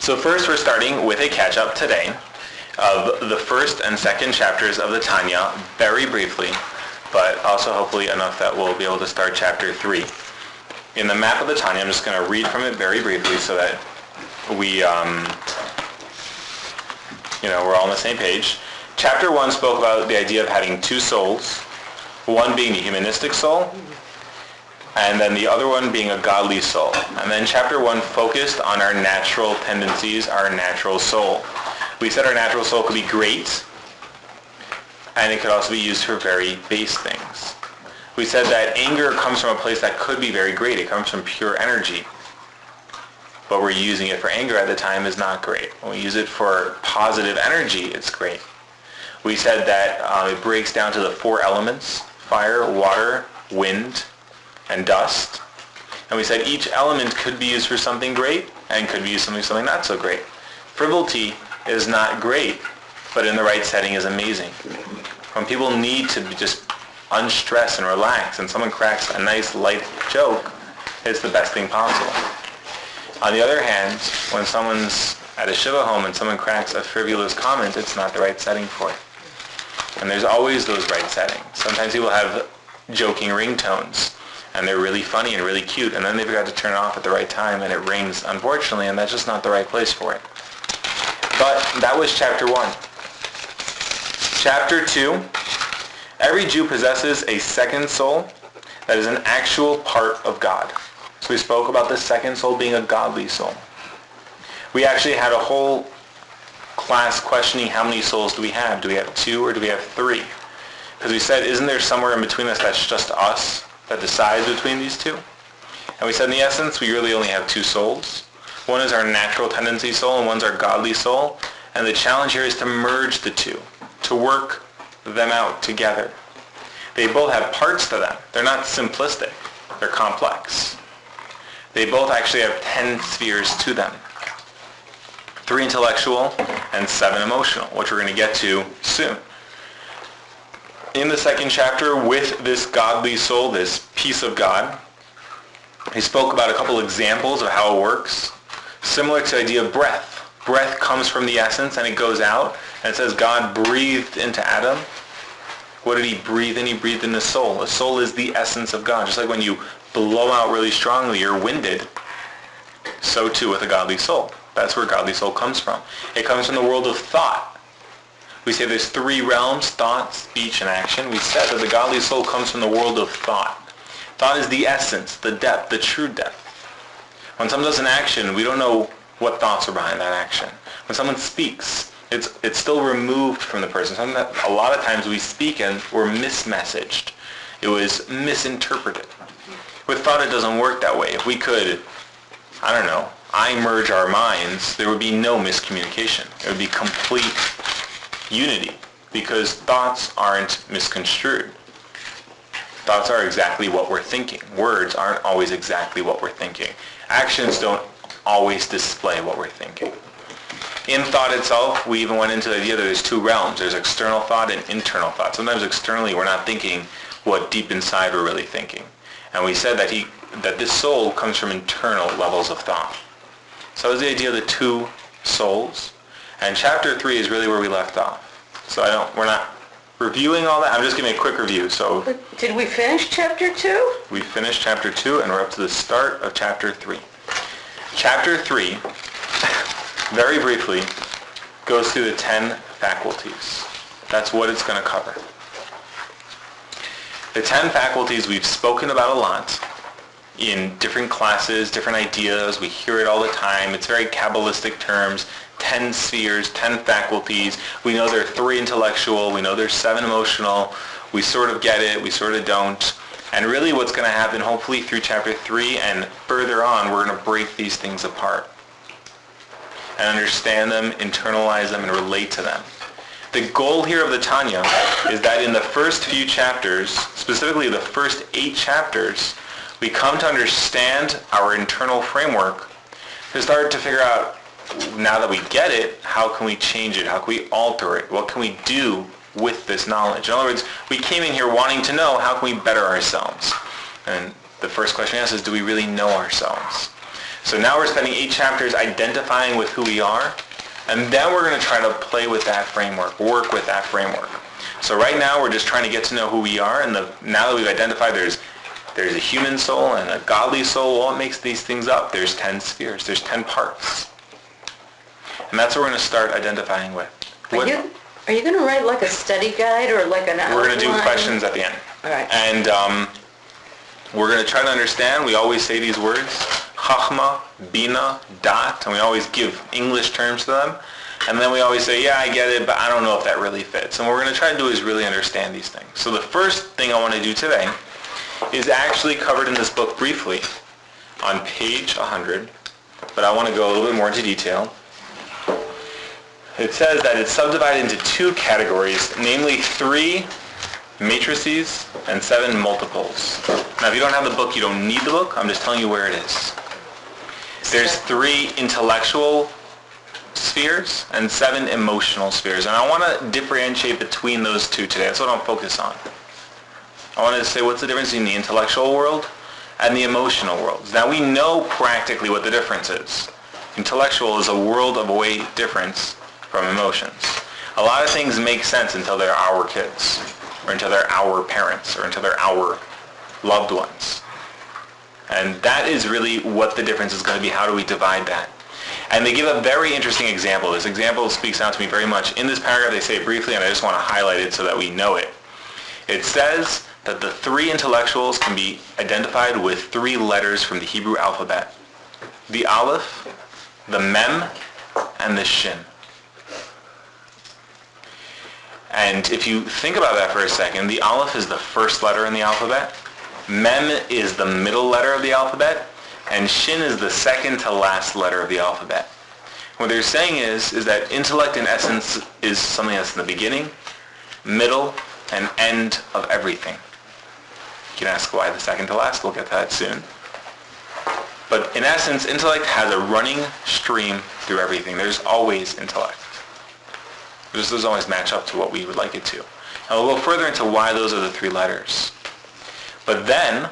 So first we're starting with a catch-up today of the first and second chapters of the Tanya, very briefly, but also hopefully enough that we'll be able to start chapter 3. In the map of the Tanya, I'm just going to read from it very briefly so that we, we're all on the same page. Chapter 1 spoke about the idea of having two souls, one being the humanistic soul, and then the other one being a godly soul. And then chapter 1 focused on our natural tendencies, our natural soul. We said our natural soul could be great, and it could also be used for very base things. We said that anger comes from a place that could be very great. It comes from pure energy. But we're using it for anger at the time is not great. When we use it for positive energy, it's great. We said that it breaks down to the four elements: fire, water, wind, and dust. And we said each element could be used for something great and could be used for something not so great. Frivolity is not great, but in the right setting is amazing. When people need to just unstress and relax and someone cracks a nice light joke, it's the best thing possible. On the other hand, when someone's at a Shiva home and someone cracks a frivolous comment, it's not the right setting for it. And there's always those right settings. Sometimes people have joking ringtones, and they're really funny and really cute, and then they forgot to turn it off at the right time, and it rings, unfortunately, and that's just not the right place for it. But that was chapter 1. Chapter 2, every Jew possesses a second soul that is an actual part of God. So we spoke about the second soul being a godly soul. We actually had a whole class questioning how many souls do we have? Do we have 2 or do we have 3? Because we said, isn't there somewhere in between us that's just us that decides between these two? And we said, in the essence, we really only have 2 souls. One is our natural tendency soul and one's our godly soul. And the challenge here is to merge the two, to work them out together. They both have parts to them. They're not simplistic. They're complex. They both actually have 10 spheres to them. 3 intellectual and 7 emotional, which we're going to get to soon. In the second chapter, with this godly soul, this piece of God, he spoke about a couple examples of how it works, similar to the idea of breath. Breath comes from the essence and it goes out, and it says God breathed into Adam. What did he breathe in? He breathed in the soul. The soul is the essence of God. Just like when you blow out really strongly, you're winded, so too with a godly soul. That's where godly soul comes from. It comes from the world of thought. We say there's 3 realms: thought, speech, and action. We said that the godly soul comes from the world of thought. Thought is the essence, the depth, the true depth. When someone does an action, we don't know what thoughts are behind that action. When someone speaks, it's still removed from the person. Something that a lot of times we speak and we're mismessaged. It was misinterpreted. With thought, it doesn't work that way. If we could, I merge our minds, there would be no miscommunication. It would be complete unity, because thoughts aren't misconstrued. Thoughts are exactly what we're thinking. Words aren't always exactly what we're thinking. Actions don't always display what we're thinking. In thought itself, we even went into the idea that there's 2 realms. There's external thought and internal thought. Sometimes externally we're not thinking what deep inside we're really thinking. And we said that this soul comes from internal levels of thought. So that was the idea of the 2 souls. And chapter 3 is really where we left off. So we're not reviewing all that. I'm just giving a quick review. So did we finish chapter 2? We finished chapter 2 and we're up to the start of chapter 3. Chapter 3, very briefly, goes through the 10 faculties. That's what it's going to cover. The 10 faculties we've spoken about a lot in different classes, different ideas. We hear it all the time. It's very Kabbalistic terms. 10 spheres, 10 faculties. We know there are 3 intellectual. We know there's 7 emotional. We sort of get it. We sort of don't. And really what's going to happen, hopefully through chapter 3 and further on, we're going to break these things apart and understand them, internalize them, and relate to them. The goal here of the Tanya is that in the first few chapters, specifically the first 8 chapters, we come to understand our internal framework to start to figure out, now that we get it, how can we change it? How can we alter it? What can we do with this knowledge? In other words, we came in here wanting to know how can we better ourselves. And the first question asked is, do we really know ourselves? So now we're spending 8 chapters identifying with who we are, and then we're going to try to play with that framework, work with that framework. So right now we're just trying to get to know who we are, and now that we've identified there's a human soul and a godly soul, well, what makes these things up? There's 10 spheres, there's 10 parts. And that's what we're going to start identifying with. Are you going to write like a study guide or like an outline? We're going to do questions at the end. All right. And we're going to try to understand. We always say these words, chachma, bina, dat, and we always give English terms to them. And then we always say, yeah, I get it, but I don't know if that really fits. And what we're going to try to do is really understand these things. So the first thing I want to do today is actually covered in this book briefly on page 100, but I want to go a little bit more into detail. It says that it's subdivided into 2 categories, namely 3 matrices and 7 multiples. Now, if you don't have the book, you don't need the book. I'm just telling you where it is. There's 3 intellectual spheres and 7 emotional spheres. And I want to differentiate between those 2 today. That's what I'll focus on. I want to say what's the difference between the intellectual world and the emotional worlds. Now, we know practically what the difference is. Intellectual is a world of away difference from emotions. A lot of things make sense until they're our kids, or until they're our parents, or until they're our loved ones. And that is really what the difference is going to be. How do we divide that? And they give a very interesting example. This example speaks out to me very much. In this paragraph, they say it briefly, and I just want to highlight it so that we know it. It says that the 3 intellectuals can be identified with 3 letters from the Hebrew alphabet. The Aleph, the Mem, and the Shin. And if you think about that for a second, the Aleph is the first letter in the alphabet, Mem is the middle letter of the alphabet, and Shin is the second to last letter of the alphabet. What they're saying is that intellect in essence is something that's in the beginning, middle, and end of everything. You can ask why the second to last, we'll get to that soon. But in essence, intellect has a running stream through everything. There's always intellect. It doesn't always match up to what we would like it to. And we'll go further into why those are the 3 letters. But then,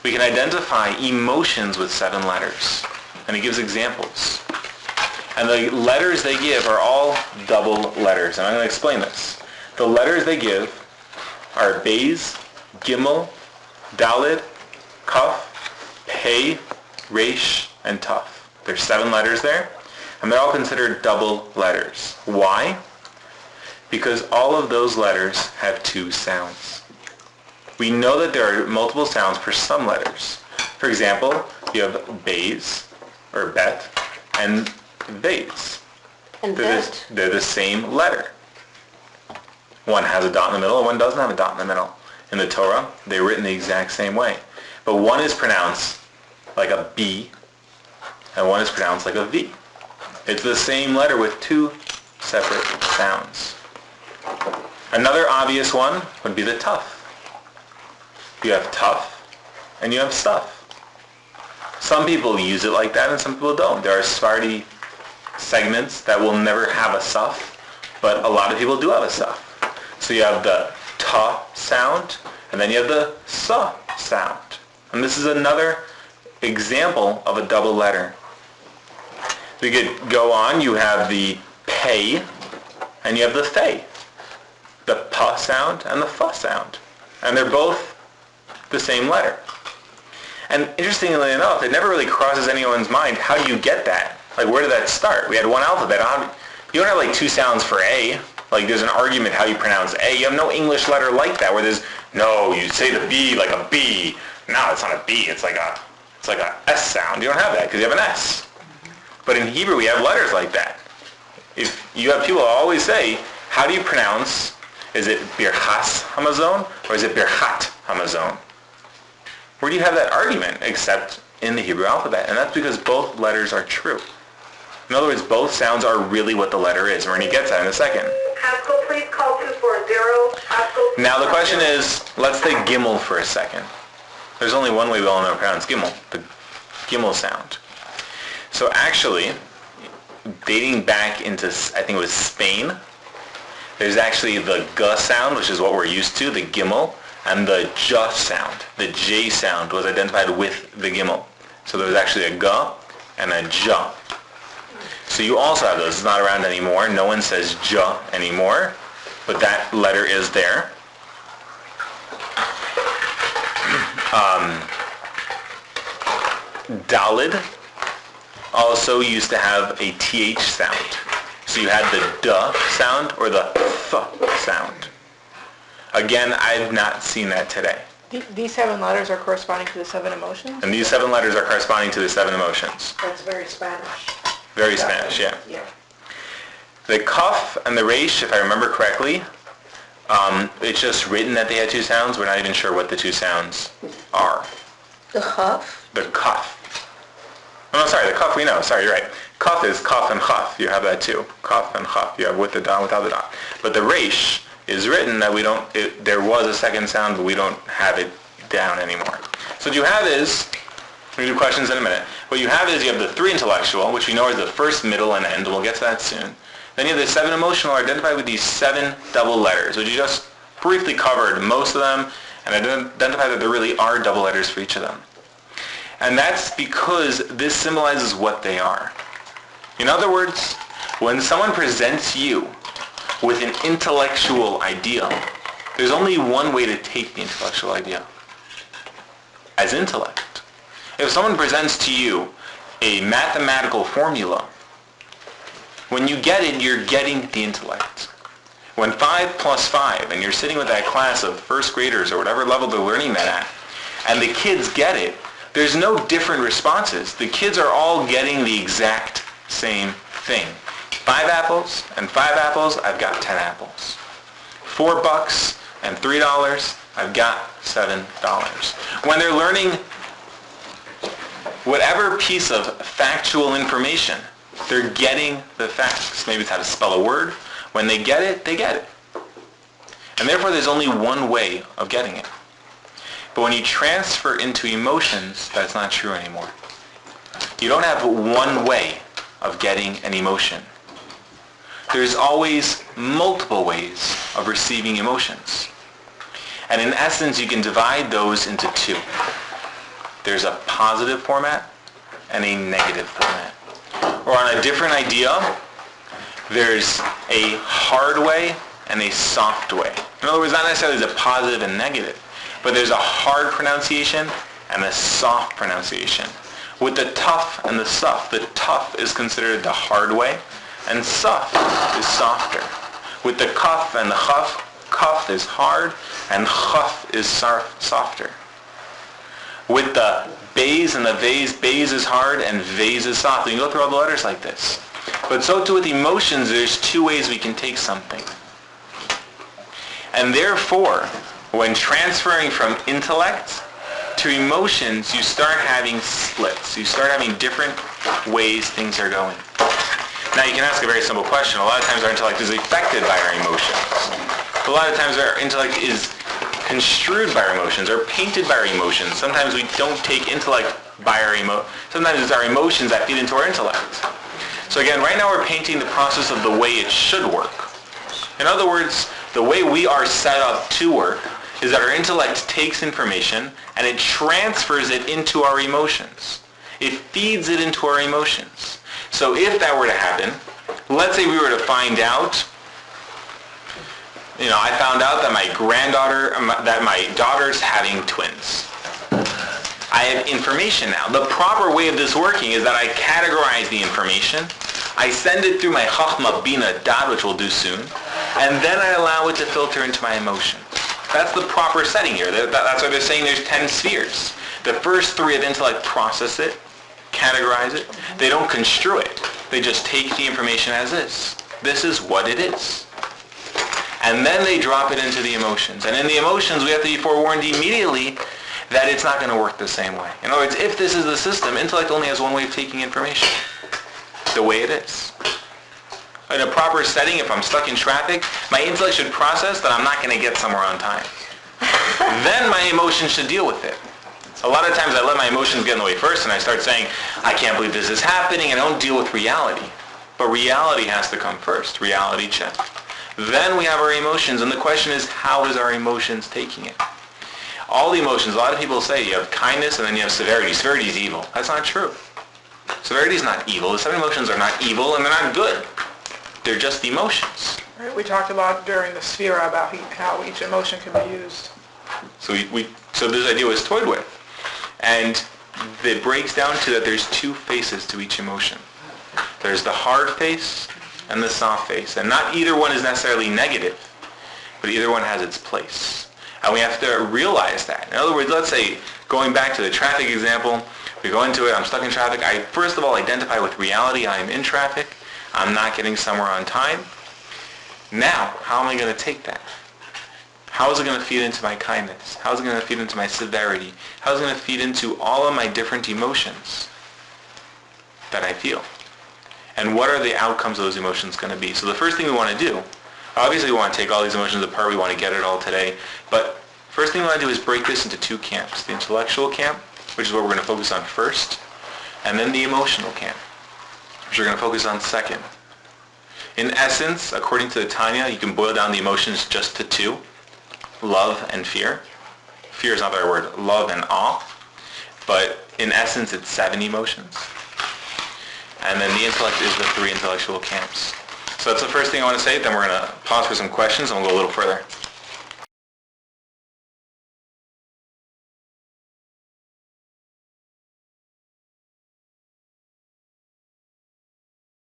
we can identify emotions with 7 letters. And he gives examples. And the letters they give are all double letters. And I'm going to explain this. The letters they give are Beis, Gimel, Daled, Kaf, Pei, Resh, and Taf. There's 7 letters there. And they're all considered double letters. Why? Because all of those letters have 2 sounds. We know that there are multiple sounds for some letters. For example, you have Beis, or Bet, and Beis. And Bet? They're the same letter. One has a dot in the middle, and one doesn't have a dot in the middle. In the Torah, they're written the exact same way. But one is pronounced like a B, and one is pronounced like a V. It's the same letter with 2 separate sounds. Another obvious one would be the Tuf. You have tough, and you have stuff. Some people use it like that, and some people don't. There are Sephardi segments that will never have a suf, but a lot of people do have a suf. So you have the ta sound, and then you have the sa sound. And this is another example of a double letter. We could go on. You have the pei, and you have the fei. The pa sound and the fa sound. And they're both the same letter. And interestingly enough, it never really crosses anyone's mind, how do you get that? Like, where did that start? We had one alphabet. You don't have like 2 sounds for A. Like, there's an argument how you pronounce A. You have no English letter like that, where there's, no, you say the B like a B. No, it's not a B. It's like a S sound. You don't have that because you have an S. But in Hebrew, we have letters like that. If you have people always say, how do you pronounce, is it Birchas Hamazon or is it Birchat Hamazon? Where do you have that argument except in the Hebrew alphabet? And that's because both letters are true. In other words, both sounds are really what the letter is. And we're going to get to that in a second. Haskell, please call 240. Haskell, now the question is, let's take Gimel for a second. There's only one way we all know to pronounce Gimel, the Gimel sound. So actually, dating back into, I think it was Spain, there's actually the G sound, which is what we're used to, the Gimel, and the J sound, the J sound, was identified with the Gimel. So there was actually a G and a j. So you also have those. It's not around anymore. No one says j anymore, but that letter is there. Dalid also used to have a th sound. So you had the duh sound or the th sound. Again, I've not seen that today. These 7 letters are corresponding to the 7 emotions? And these 7 letters are corresponding to the 7 emotions. That's very Spanish. Very Spanish, yeah. Yeah. The kaf and the resh, if I remember correctly, it's just written that they had 2 sounds. We're not even sure what the 2 sounds are. The huff? The kaf. Oh, no, sorry, the kaf we know. Sorry, you're right. Kaf is kaf and chaf. You have that too. Kaf and chaf. You have with the dot, without the dot. But the resh is written that we don't, there was a second sound, but we don't have it down anymore. So what you have is, we're going to do questions in a minute. What you have is you have the 3 intellectual, which we know is the first, middle, and end. We'll get to that soon. Then you have the 7 emotional, identified with these 7 double letters, which you just briefly covered most of them, and identified that there really are double letters for each of them. And that's because this symbolizes what they are. In other words, when someone presents you with an intellectual idea, there's only one way to take the intellectual idea. As intellect. If someone presents to you a mathematical formula, when you get it, you're getting the intellect. When 5 plus 5, and you're sitting with that class of first graders or whatever level they're learning that at, and the kids get it, there's no different responses. The kids are all getting the exact same thing. 5 apples and 5 apples, I've got 10 apples. $4 and $3, I've got $7. When they're learning whatever piece of factual information, they're getting the facts. Maybe it's how to spell a word. When they get it, they get it. And therefore there's only one way of getting it. But when you transfer into emotions, that's not true anymore. You don't have one way of getting an emotion. There's always multiple ways of receiving emotions. And in essence, you can divide those into 2. There's a positive format and a negative format. Or on a different idea, there's a hard way and a soft way. In other words, not necessarily there's a positive and negative, but there's a hard pronunciation and a soft pronunciation. With the tough and the soft, the tough is considered the hard way, and soft is softer. With the kaf and the chaf, kaf is hard, and chaf is softer. With the bays and the vase, bays is hard, and vase is soft. You can go through all the letters like this. But so too with emotions, there's 2 ways we can take something. And therefore, when transferring from intellect to emotions, you start having splits. You start having different ways things are going. Now you can ask a very simple question. A lot of times our intellect is affected by our emotions. A lot of times our intellect is construed by our emotions or painted by our emotions. Sometimes we don't take intellect by our emotions. Sometimes it's our emotions that feed into our intellect. So again, right now we're painting the process of the way it should work. In other words, the way we are set up to work is that our intellect takes information and it transfers it into our emotions. It feeds it into our emotions. So if that were to happen, let's say we were to find out, I found out that my daughter's having twins. I have information now. The proper way of this working is that I categorize the information, I send it through my chachma bina dot, which we'll do soon, and then I allow it to filter into my emotions. That's the proper setting here. That's why they're saying there's 10 spheres. The first 3 of intellect process it, categorize it. They don't construe it. They just take the information as is. This is what it is. And then they drop it into the emotions. And in the emotions, we have to be forewarned immediately that it's not going to work the same way. In other words, if this is the system, intellect only has one way of taking information. The way it is. In a proper setting, if I'm stuck in traffic, my intellect should process that I'm not going to get somewhere on time. Then my emotions should deal with it. A lot of times I let my emotions get in the way first and I start saying, I can't believe this is happening, and I don't deal with reality. But reality has to come first. Reality check. Then we have our emotions, and the question is, how is our emotions taking it? All the emotions, a lot of people say you have kindness and then you have severity. Severity is evil. That's not true. Severity is not evil. The 7 emotions are not evil, and they're not good. They're just emotions. Right, we talked about during the sephirot about how each emotion can be used. So so this idea was toyed with. And it breaks down to that there's 2 faces to each emotion. There's the hard face and the soft face. And not either one is necessarily negative, but either one has its place. And we have to realize that. In other words, let's say, going back to the traffic example, we go into it, I'm stuck in traffic. I first of all identify with reality. I am in traffic. I'm not getting somewhere on time. Now, how am I going to take that? How is it going to feed into my kindness? How is it going to feed into my severity? How is it going to feed into all of my different emotions that I feel? And what are the outcomes of those emotions going to be? So the first thing we want to do, obviously we want to take all these emotions apart. We want to get it all today. But first thing we want to do is break this into 2 camps. The intellectual camp, which is what we're going to focus on first, and then the emotional camp, which we're going to focus on second. In essence, according to the Tanya, you can boil down the emotions just to 2. Love and fear. Fear is not the right word. Love and awe. But in essence, it's 7 emotions. And then the intellect is the 3 intellectual camps. So that's the first thing I want to say. Then we're going to pause for some questions and we'll go a little further.